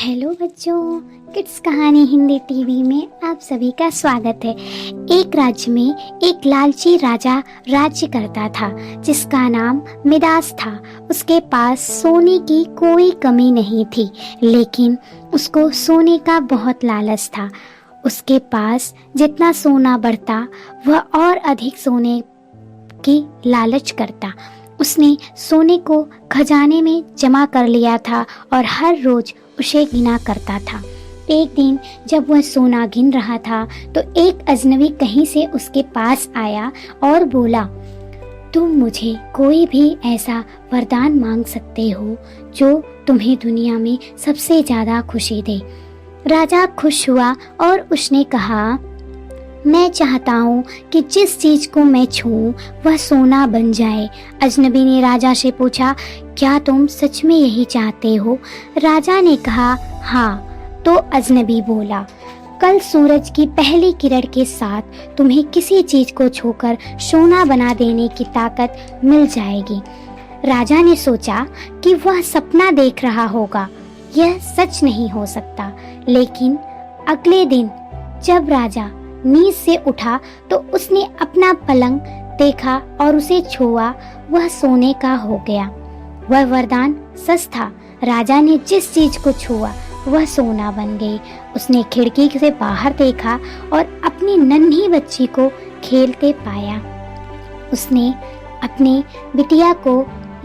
Hello बच्चों, kids कहानी Hindi TV में आप सभी का स्वागत है। एक राज्य में एक लालची राजा राज्य करता था जिसका नाम मिदास था। उसके पास सोने की कोई कमी नहीं थी, लेकिन उसको सोने का बहुत लालच था। उसके पास जितना सोना बढ़ता वह और अधिक सोने की लालच करता। उसने सोने को खजाने में जमा कर लिया था और हर रोज उसे गिना करता था। एक दिन जब वह सोना गिन रहा था तो एक अजनबी कहीं से उसके पास आया और बोला, तुम मुझे कोई भी ऐसा वरदान मांग सकते हो जो तुम्हें दुनिया में सबसे ज्यादा खुशी दे। राजा खुश हुआ और उसने कहा, मैं चाहता हूँ कि जिस चीज को मैं छूऊं वह सोना बन जाए। अजनबी ने राजा से पूछा, क्या तुम सच में यही चाहते हो? राजा ने कहा, हाँ। तो अजनबी बोला, कल सूरज की पहली किरण के साथ तुम्हें किसी चीज को छूकर सोना बना देने की ताकत मिल जाएगी। राजा ने सोचा कि वह सपना देख रहा होगा, यह सच नहीं हो सकता। लेकिन अगले दिन जब राजा नींद से उठा तो उसने अपना पलंग देखा और उसे छुआ, वह सोने का हो गया। वह वरदान सच था। राजा ने जिस चीज को छुआ वह सोना बन गई। उसने खिड़की से बाहर देखा और अपनी नन्ही बच्ची को खेलते पाया। उसने अपनी बिटिया को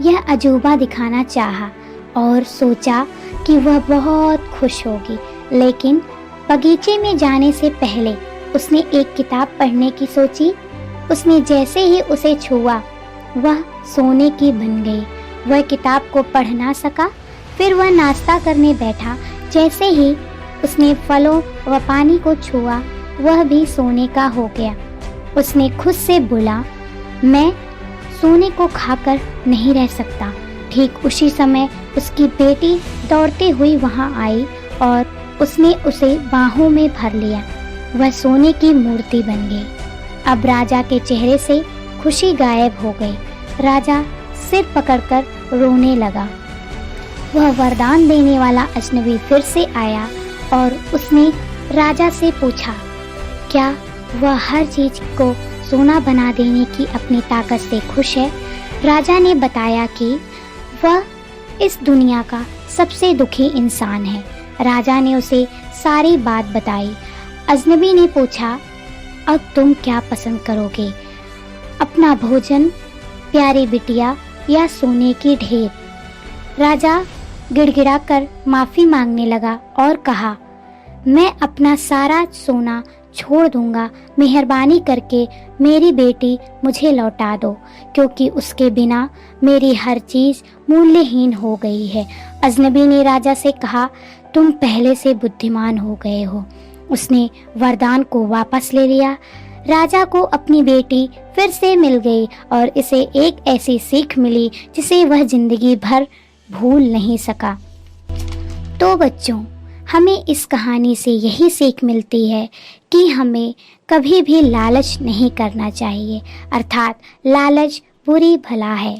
यह अजूबा दिखाना चाहा और सोचा कि वह बहुत खुश होगी। लेकिन बगीचे में जाने से पहले उसने एक किताब पढ़ने की सोची। उसने जैसे ही उसे छुआ वह सोने की बन गई। वह किताब को पढ़ ना सका। फिर वह नाश्ता करने बैठा। जैसे ही उसने फलों व पानी को छुआ वह भी सोने का हो गया। उसने खुद से बोला, मैं सोने को खाकर नहीं रह सकता। ठीक उसी समय उसकी बेटी दौड़ती हुई वहां आई और उसने उसे बाहों में भर लिया। वह सोने की मूर्ति बन गई। अब राजा के चेहरे से खुशी गायब हो गई। राजा सिर पकड़कर रोने लगा। वह वरदान देने वाला अजनबी फिर से आया और उसने राजा से पूछा, क्या वह हर चीज को सोना बना देने की अपनी ताकत से खुश है? राजा ने बताया कि वह इस दुनिया का सबसे दुखी इंसान है। राजा ने उसे सारी बात बताई। अजनबी ने पूछा, अब तुम क्या पसंद करोगे, अपना भोजन, प्यारी बिटिया या सोने की ढेर? राजा गिड़गिड़ाकर माफी मांगने लगा और कहा, मैं अपना सारा सोना छोड़ दूंगा। मेहरबानी करके मेरी बेटी मुझे लौटा दो, क्योंकि उसके बिना मेरी हर चीज मूल्यहीन हो गई है। अजनबी ने राजा से कहा, तुम पहले से बुद्धिमान हो गए हो। उसने वरदान को वापस ले लिया। राजा को अपनी बेटी फिर से मिल गई और इसे एक ऐसी सीख मिली जिसे वह जिंदगी भर भूल नहीं सका। तो बच्चों, हमें इस कहानी से यही सीख मिलती है कि हमें कभी भी लालच नहीं करना चाहिए, अर्थात लालच बुरी भला है।